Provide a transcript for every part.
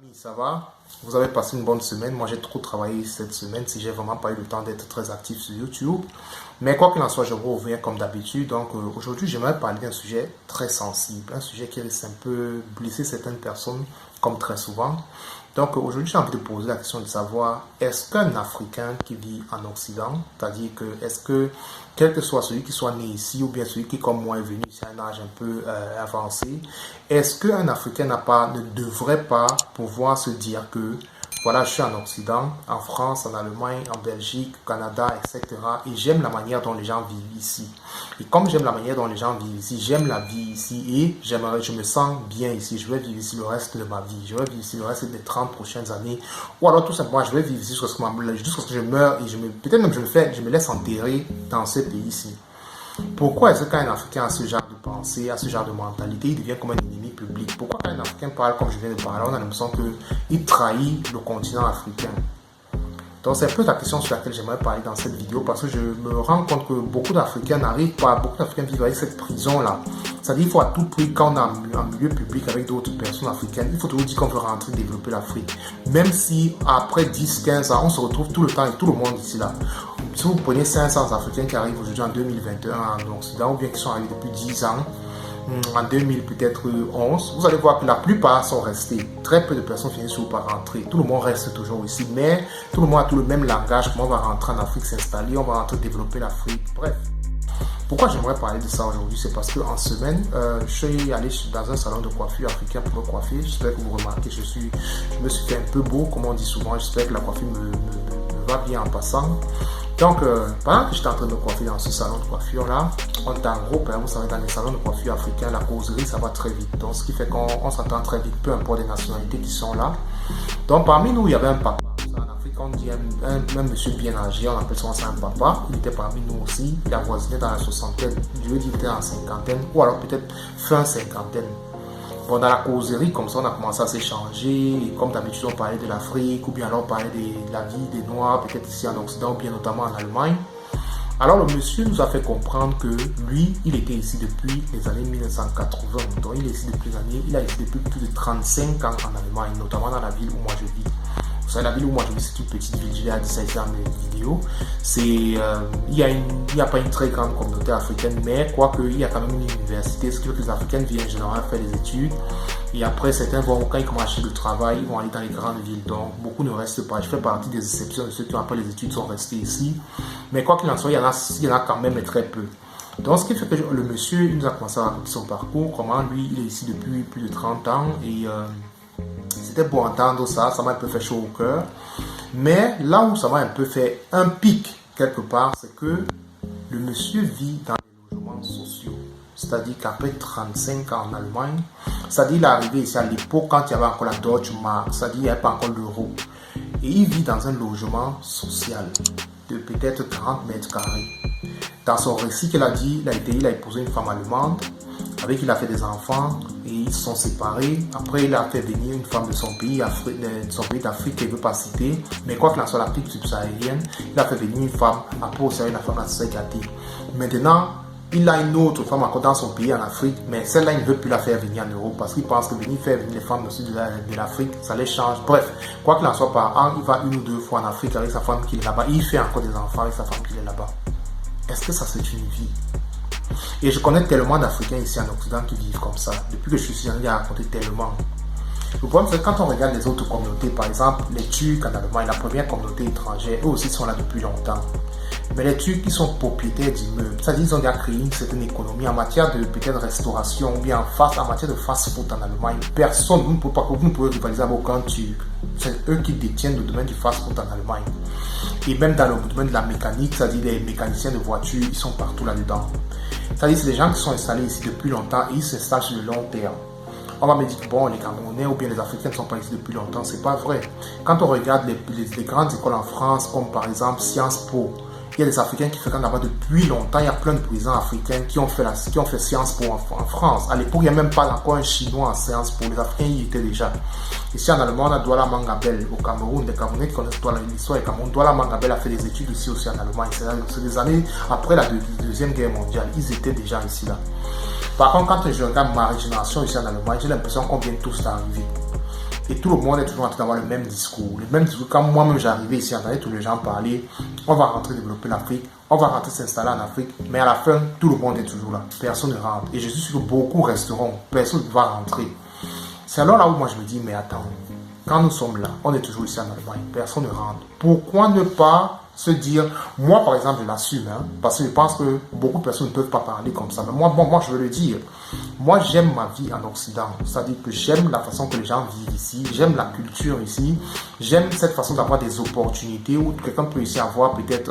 Amis, ça va? Vous avez passé une bonne semaine. Moi, j'ai trop travaillé cette semaine. Si j'ai vraiment pas eu le temps d'être très actif sur YouTube. Mais quoi qu'il en soit, je vous reviens comme d'habitude. Donc, aujourd'hui, j'aimerais parler d'un sujet très sensible. Un sujet qui risque un peu blesser certaines personnes, comme très souvent. Donc, aujourd'hui, j'ai envie de poser la question de savoir, est-ce qu'un Africain qui vit en Occident, c'est-à-dire que, est-ce que, quel que soit celui qui soit né ici, ou bien celui qui, comme moi, est venu ici à un âge un peu avancé, est-ce qu'un Africain ne devrait pas pouvoir se dire que, voilà, je suis en Occident, en France, en Allemagne, en Belgique, au Canada, etc. Et j'aime la manière dont les gens vivent ici. Et comme j'aime la manière dont les gens vivent ici, j'aime la vie ici et je me sens bien ici. Je vais vivre ici le reste de ma vie. Je vais vivre ici le reste des 30 prochaines années. Ou alors tout simplement, je vais vivre ici jusqu'à ce que je meure et peut-être même je me laisse enterrer dans ce pays-ci. Pourquoi est-ce qu'un Africain a ce genre de pensée, a ce genre de mentalité, il devient comme un ennemi public? Pourquoi quand un Africain parle comme je viens de parler, on a l'impression qu'il trahit le continent africain? Donc c'est un peu la question sur laquelle j'aimerais parler dans cette vidéo parce que je me rends compte que beaucoup d'Africains n'arrivent pas, beaucoup d'Africains vivent avec cette prison-là. C'est-à-dire qu'il faut à tout prix, quand on est en milieu public avec d'autres personnes africaines, il faut toujours dire qu'on veut rentrer développer l'Afrique. Même si après 10-15 ans, on se retrouve tout le temps et tout le monde ici là. Si vous prenez 500 Africains qui arrivent aujourd'hui en 2021 en Occident ou bien qui sont arrivés depuis 10 ans, en 2000 peut-être 11, vous allez voir que la plupart sont restés. Très peu de personnes finissent par rentrer. Tout le monde reste toujours ici, mais tout le monde a tout le même langage. Comment on va rentrer en Afrique, s'installer, on va rentrer développer l'Afrique. Bref. Pourquoi j'aimerais parler de ça aujourd'hui? C'est parce qu'en semaine, je suis allé dans un salon de coiffure africain pour me coiffer. J'espère que vous remarquez, je me suis fait un peu beau, comme on dit souvent. J'espère que la coiffure me va bien en passant. Donc, pendant que j'étais en train de me coiffer dans ce salon de coiffure-là, on est en groupe, vous savez, dans les salons de coiffure africains, la causerie, ça va très vite. Donc, ce qui fait qu'on s'entend très vite, peu importe les nationalités qui sont là. Donc, parmi nous, il y avait un papa. En Afrique, on dit un monsieur bien âgé, on appelle ça un papa. Il était parmi nous aussi. Il avoisinait dans la soixantaine. Je veux dire, il était en cinquantaine, ou alors peut-être fin cinquantaine. Bon, dans la causerie, comme ça, on a commencé à s'échanger. Et comme d'habitude, on parlait de l'Afrique, ou bien alors on parlait de la vie des Noirs, peut-être ici en Occident, ou bien notamment en Allemagne. Alors, le monsieur nous a fait comprendre que lui, il était ici depuis les années 1980. Donc, il est ici depuis il a ici depuis plus de 35 ans en Allemagne, notamment dans la ville où moi je vis. Vous savez, la ville où moi je vis, c'est une petite ville, je l'ai dit ça dans mes vidéos. Il n'y a pas une très grande communauté africaine, mais quoique il y a quand même une université, ce qui fait que les Africains viennent généralement faire des études. Et après, certains vont, quand ils commencent à chercher le travail, ils vont aller dans les grandes villes. Donc, beaucoup ne restent pas. Je fais partie des exceptions de ceux qui, après les études, sont restés ici. Mais quoi qu'il en soit, il y en a quand même très peu. Donc, ce qui fait que le monsieur, il nous a commencé à raconter son parcours, comment lui, il est ici depuis plus de 30 ans. Et c'était pour entendre ça, ça m'a un peu fait chaud au cœur. Mais là où ça m'a un peu fait un pic, quelque part, c'est que le monsieur vit dans des logements sociaux. C'est-à-dire qu'après 35 ans en Allemagne, c'est-à-dire qu'il est arrivé ici à l'époque quand il y avait encore la Deutsche Mark, c'est-à-dire qu'il n'y avait pas encore l'euro. Et il vit dans un logement social de peut-être 40 mètres carrés. Dans son récit qu'il a dit, il a épousé une femme allemande, avec qui il a fait des enfants, et ils se sont séparés. Après, il a fait venir une femme de son pays d'Afrique qu'il ne veut pas citer, mais quoi qu'il en soit, l'Afrique subsaharienne, il a fait venir une femme, après aussi la femme assez gâtée. Maintenant, il a une autre femme encore dans son pays en Afrique, mais celle-là, il ne veut plus la faire venir en Europe parce qu'il pense que venir faire venir les femmes aussi de l'Afrique, ça les change. Bref, quoi qu'il en soit, par an, il va une ou deux fois en Afrique avec sa femme qui est là-bas. Il fait encore des enfants avec sa femme qui est là-bas. Est-ce que ça, c'est une vie? Et je connais tellement d'Africains ici en Occident qui vivent comme ça. Depuis que je suis ici, j'en ai raconté tellement. Le problème, c'est que quand on regarde les autres communautés, par exemple, les Turcs en Allemagne, la première communauté étrangère, eux aussi sont là depuis longtemps. Mais les Turcs qui sont propriétaires d'immeubles, c'est-à-dire qu'ils ont déjà créé une certaine économie en matière de peut-être restauration ou bien en matière de fast-food en Allemagne. Personne, vous ne pouvez rivaliser avec aucun Turc. C'est eux qui détiennent le domaine du fast-food en Allemagne. Et même dans le domaine de la mécanique, c'est-à-dire les mécaniciens de voitures, ils sont partout là-dedans. C'est-à-dire c'est des gens qui sont installés ici depuis longtemps et ils s'installent sur le long terme. On va me dire que bon, les Camerounais ou bien les Africains ne sont pas ici depuis longtemps. C'est pas vrai. Quand on regarde les grandes écoles en France, comme par exemple Sciences Po, il y a des Africains qui fréquentent là-bas depuis longtemps. Il y a plein de présidents africains qui ont fait Sciences Po en France. À l'époque, il n'y a même pas encore un Chinois en Sciences Po. Les Africains y étaient déjà. Ici en Allemagne, on a Douala Mangabel au Cameroun. Les Camerounais qui connaissent l'histoire du Cameroun. Douala Mangabel a fait des études aussi en Allemagne. C'est des années après la Deuxième Guerre mondiale. Ils étaient déjà ici là. Par contre, quand je regarde ma génération ici en Allemagne, j'ai l'impression qu'on vient tous d'arriver. Et tout le monde est toujours en train d'avoir le même discours. Le même discours, quand moi-même j'arrivais ici, j'entendais tous les gens parler, on va rentrer développer l'Afrique, on va rentrer s'installer en Afrique, mais à la fin, tout le monde est toujours là. Personne ne rentre. Et je suis sûr que beaucoup resteront, personne ne va rentrer. C'est alors là où moi je me dis, mais attends, quand nous sommes là, on est toujours ici en Allemagne, personne ne rentre. Pourquoi ne pas se dire, moi par exemple je l'assume, hein, parce que je pense que beaucoup de personnes ne peuvent pas parler comme ça, mais moi je veux le dire, moi j'aime ma vie en Occident, c'est-à-dire que j'aime la façon que les gens vivent ici, j'aime la culture ici, j'aime cette façon d'avoir des opportunités où quelqu'un peut ici avoir peut-être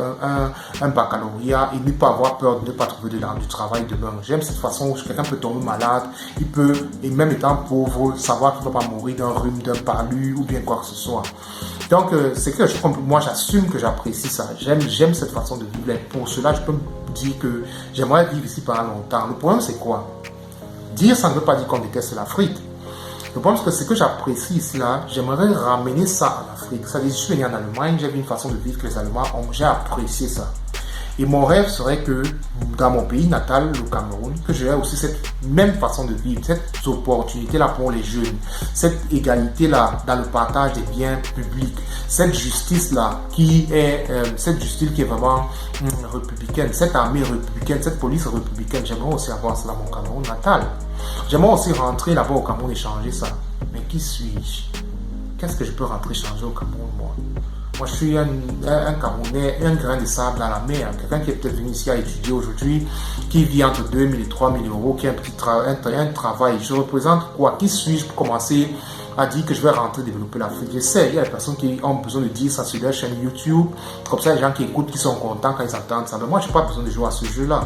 un baccalauréat et ne pas avoir peur de ne pas trouver du travail demain. J'aime cette façon où quelqu'un peut tomber malade, il peut, et même étant pauvre, savoir qu'il ne va pas mourir d'un rhume, d'un palu ou bien quoi que ce soit. Donc, c'est quelque chose que moi j'assume que j'apprécie ça. J'aime cette façon de vivre. Et pour cela, je peux me dire que j'aimerais vivre ici pendant longtemps. Le problème, c'est quoi? Dire ça ne veut pas dire qu'on déteste l'Afrique. Le problème, c'est que ce que j'apprécie ici, là, j'aimerais ramener ça en Afrique. C'est-à-dire, je suis venu en Allemagne, j'ai vu une façon de vivre que les Allemands ont, j'ai apprécié ça. Et mon rêve serait que dans mon pays natal, le Cameroun, que j'ai aussi cette même façon de vivre, cette opportunité-là pour les jeunes, cette égalité-là dans le partage des biens publics, cette justice-là qui est vraiment républicaine, cette armée républicaine, cette police républicaine. J'aimerais aussi avoir ça dans mon Cameroun natal. J'aimerais aussi rentrer là-bas au Cameroun et changer ça. Mais qui suis-je? Qu'est-ce que je peux rentrer changer au Cameroun, moi? Moi, je suis un Camerounais, un grain de sable dans la mer. Quelqu'un qui est peut-être venu ici à étudier aujourd'hui, qui vit entre 2 000 et 3 000 euros, qui a un travail. Je représente quoi? Qui suis-je pour commencer à dire que je vais rentrer développer l'Afrique? Je sais, il y a des personnes qui ont besoin de dire ça sur leur chaîne YouTube. Comme ça, les gens qui écoutent, qui sont contents quand ils entendent ça. Mais moi, je n'ai pas besoin de jouer à ce jeu-là.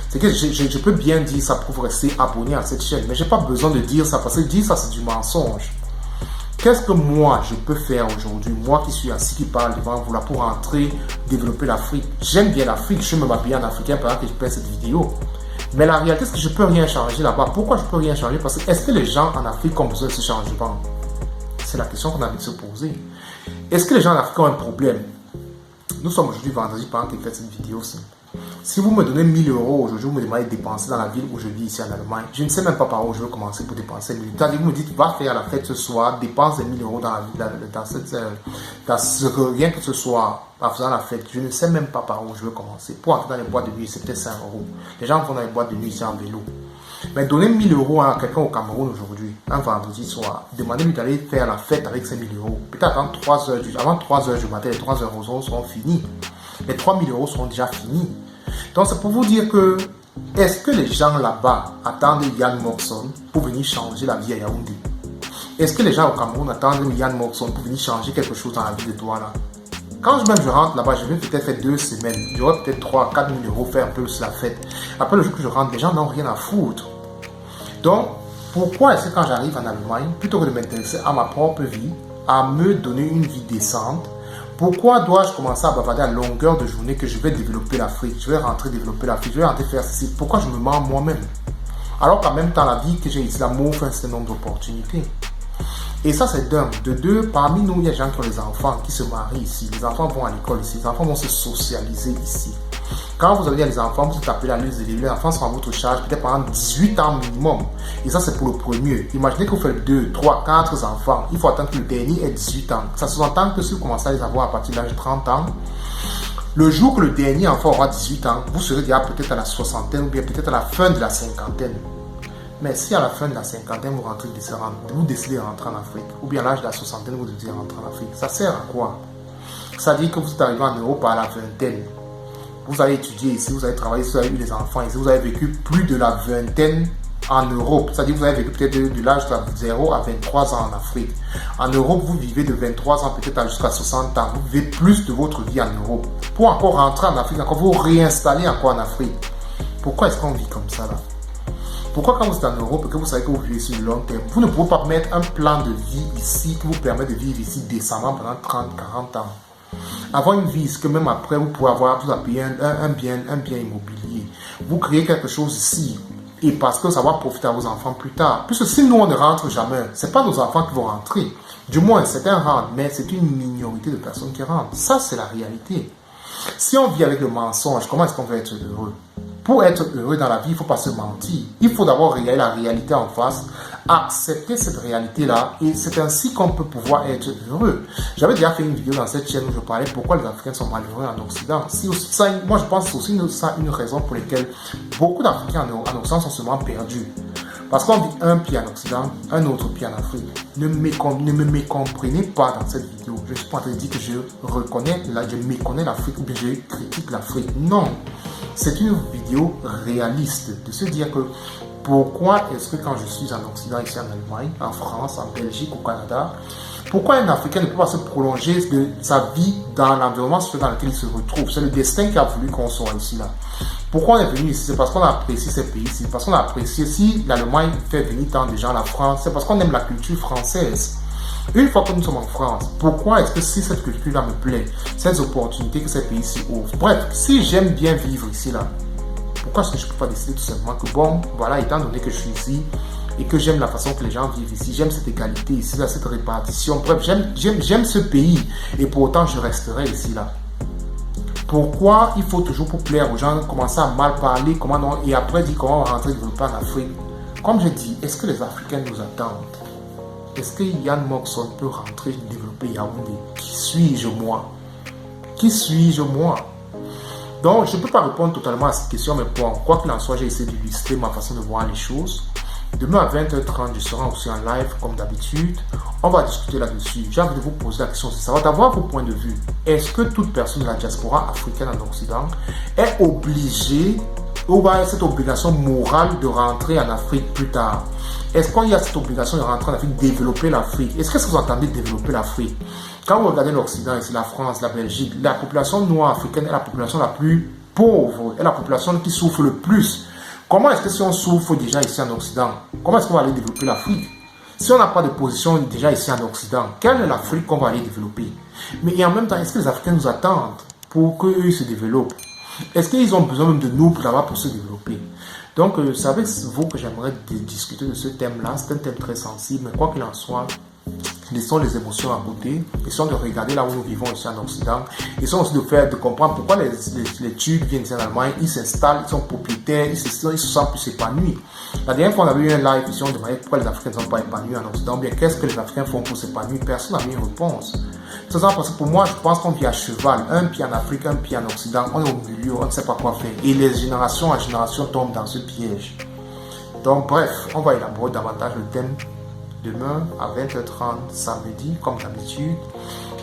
C'est que je peux bien dire ça pour rester abonné à cette chaîne. Mais je n'ai pas besoin de dire ça parce que dire ça, c'est du mensonge. Qu'est-ce que moi, je peux faire aujourd'hui, moi qui suis assis, qui parle devant vous là, pour entrer, développer l'Afrique? J'aime bien l'Afrique, je me m'habille en africain pendant que je fais cette vidéo. Mais la réalité, c'est que je ne peux rien changer là-bas. Pourquoi je ne peux rien changer? Parce que est-ce que les gens en Afrique ont besoin de ce changement? C'est la question qu'on a envie de se poser. Est-ce que les gens en Afrique ont un problème? Nous sommes aujourd'hui vendredi pendant que je fais cette vidéo-ci. Si vous me donnez 1000 euros aujourd'hui, vous me demandez de dépenser dans la ville où je vis ici en Allemagne, je ne sais même pas par où je veux commencer pour dépenser 1000 euros. Vous me dites, va faire la fête ce soir, dépense les 1000 euros dans la ville, rien que ce soir, en faisant la fête, je ne sais même pas par où je veux commencer. Pour entrer dans les boîtes de nuit, c'est peut-être 5 euros. Les gens vont dans les boîtes de nuit ici en vélo. Mais donner 1000 euros à quelqu'un au Cameroun aujourd'hui, un vendredi soir, demandez-lui d'aller faire la fête avec ces 1000 euros. Peut-être avant 3 heures du matin, les 3 euros seront finis. Les 3000 euros seront déjà finis. Donc c'est pour vous dire que, est-ce que les gens là-bas attendent Yann Moxon pour venir changer la vie à Yaoundé? Est-ce que les gens au Cameroun attendent Yann Moxon pour venir changer quelque chose dans la vie de Douala? Quand je rentre là-bas, je vais peut-être faire 2 semaines, j'aurai peut-être 3 à 4 000 euros, faire un peu la fête. Après le jour que je rentre, les gens n'ont rien à foutre. Donc, pourquoi est-ce que quand j'arrive en Allemagne, plutôt que de m'intéresser à ma propre vie, à me donner une vie décente, pourquoi dois-je commencer à bavarder à longueur de journée que je vais développer l'Afrique? Je vais rentrer développer l'Afrique, je vais rentrer faire ceci. Pourquoi je me mens moi-même? Alors qu'en même temps, la vie que j'ai ici, là, m'offre un certain nombre d'opportunités. Et ça, c'est d'un. De deux, parmi nous, il y a des gens qui ont des enfants, qui se marient ici. Les enfants vont à l'école ici, les enfants vont se socialiser ici. Quand vous avez des enfants, vous êtes appelé à la liste des élèves, les enfants sont à votre charge peut-être pendant 18 ans minimum. Et ça, c'est pour le premier. Imaginez que vous faites 2, 3, 4 enfants. Il faut attendre que le dernier ait 18 ans. Ça sous-entend que si vous commencez à les avoir à partir de l'âge de 30 ans, le jour que le dernier enfant aura 18 ans, vous serez déjà peut-être à la soixantaine ou bien peut-être à la fin de la cinquantaine. Mais si à la fin de la cinquantaine, vous décidez de rentrer en Afrique, ou bien à l'âge de la soixantaine, vous décidez de rentrer en Afrique, ça sert à quoi? Ça dit que vous êtes arrivé en Europe à la vingtaine. Vous avez étudié ici, vous avez travaillé, vous avez eu des enfants ici, vous avez vécu plus de la vingtaine en Europe. C'est-à-dire que vous avez vécu peut-être de l'âge de 0 à 23 ans en Afrique. En Europe, vous vivez de 23 ans peut-être jusqu'à 60 ans. Vous vivez plus de votre vie en Europe. Pour encore rentrer en Afrique, encore vous réinstaller encore en Afrique. Pourquoi est-ce qu'on vit comme ça là? Pourquoi quand vous êtes en Europe et que vous savez que vous vivez sur le long terme, vous ne pouvez pas mettre un plan de vie ici qui vous permet de vivre ici décemment pendant 30, 40 ans? Avoir une vie, que même après, vous pouvez avoir, vous avez payé un bien immobilier. Vous créez quelque chose ici. Et parce que ça va profiter à vos enfants plus tard. Puisque si nous, on ne rentre jamais, ce n'est pas nos enfants qui vont rentrer. Du moins, certains rentrent, mais c'est une minorité de personnes qui rentrent. Ça, c'est la réalité. Si on vit avec le mensonge, comment est-ce qu'on va être heureux? Pour être heureux dans la vie, il ne faut pas se mentir. Il faut d'abord regarder la réalité en face accepter cette réalité-là et c'est ainsi qu'on peut pouvoir être heureux. J'avais déjà fait une vidéo dans cette chaîne où je parlais pourquoi les Africains sont malheureux en Occident. Moi, je pense que c'est aussi une raison pour laquelle beaucoup d'Africains en Occident sont seulement perdus. Parce qu'on vit un pied en Occident, un autre pied en Afrique. Ne me mécomprenez pas dans cette vidéo. Je ne suis pas en train de dire que je méconnais l'Afrique ou bien je critique l'Afrique. Non. C'est une vidéo réaliste de se dire que pourquoi est-ce que quand je suis en Occident, ici en Allemagne, en France, en Belgique, au Canada, pourquoi un Africain ne peut pas se prolonger de sa vie dans l'environnement dans lequel il se retrouve? C'est le destin qui a voulu qu'on soit ici là. Pourquoi on est venu ici? C'est parce qu'on apprécie ces pays ici. Parce qu'on apprécie, si l'Allemagne fait venir tant de gens à la France, c'est parce qu'on aime la culture française. Une fois que nous sommes en France, pourquoi est-ce que si cette culture-là me plaît, ces opportunités que ces pays-ci offrent, bref, si j'aime bien vivre ici là, pourquoi est-ce que je ne peux pas décider tout simplement que bon, voilà, étant donné que je suis ici et que j'aime la façon que les gens vivent ici, j'aime cette égalité ici, là, cette répartition, bref, j'aime ce pays et pour autant je resterai ici là. Pourquoi il faut toujours pour plaire aux gens commencer à mal parler, comment non, et après dire comment on va rentrer développer en Afrique? Comme je dis, est-ce que les Africains nous attendent? Est-ce que Yann Moxon peut rentrer développer Yaoundé? Qui suis-je moi? Qui suis-je moi? Donc, je ne peux pas répondre totalement à cette question, mais bon, quoi qu'il en soit, j'ai essayé d'illustrer ma façon de voir les choses. Demain à 20h30, je serai aussi en live comme d'habitude. On va discuter là-dessus. J'ai envie de vous poser la question, c'est savoir d'avoir vos points de vue. Est-ce que toute personne de la diaspora africaine en Occident est obligée ou va cette obligation morale de rentrer en Afrique plus tard? Est-ce qu'il y a cette obligation de rentrer en Afrique, développer l'Afrique? Est-ce que vous entendez développer l'Afrique? Quand vous regardez l'Occident, ici la France, la Belgique, la population noire africaine est la population la plus pauvre, est la population qui souffre le plus. Comment est-ce que si on souffre déjà ici en Occident, comment est-ce qu'on va aller développer l'Afrique? Si on n'a pas de position déjà ici en Occident, quelle est l'Afrique qu'on va aller développer? Mais et en même temps, est-ce que les Africains nous attendent pour qu'eux se développent? Est-ce qu'ils ont besoin même de nous pour se développer? Donc, c'est avec vous que j'aimerais discuter de ce thème-là. C'est un thème très sensible, mais quoi qu'il en soit, laissons les émotions à côté, essayons de regarder là où nous vivons ici en Occident, essayons aussi de comprendre pourquoi les Turcs viennent ici en Allemagne, ils s'installent, ils sont propriétaires, ils se sentent plus épanouis. La dernière fois on avait eu un live ici, on demandait pourquoi les Africains ne sont pas épanouis en Occident, bien qu'est-ce que les Africains font pour s'épanouir, personne n'a mis une réponse. C'est ça parce que pour moi, je pense qu'on vit à cheval, un pied en Afrique, un pied en Occident, on est au milieu, on ne sait pas quoi faire, et les générations en génération tombent dans ce piège. Donc bref, on va élaborer davantage le thème demain à 20h30 samedi comme d'habitude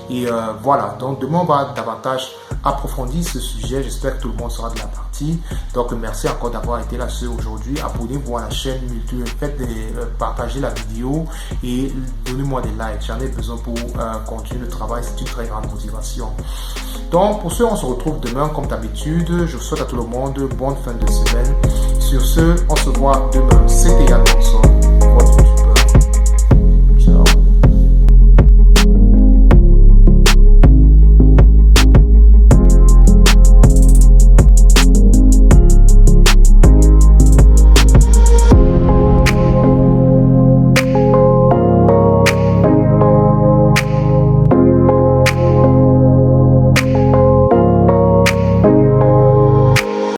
et voilà, donc demain on va davantage approfondir ce sujet. J'espère que tout le monde sera de la partie. Donc merci encore d'avoir été là aujourd'hui. Abonnez-vous à la chaîne, partagez la vidéo et donnez-moi des likes, j'en ai besoin pour continuer le travail, c'est une très grande motivation. Donc pour ce, on se retrouve demain comme d'habitude. Je souhaite à tout le monde bonne fin de semaine. Sur ce, on se voit demain. C'était Yann Moxon.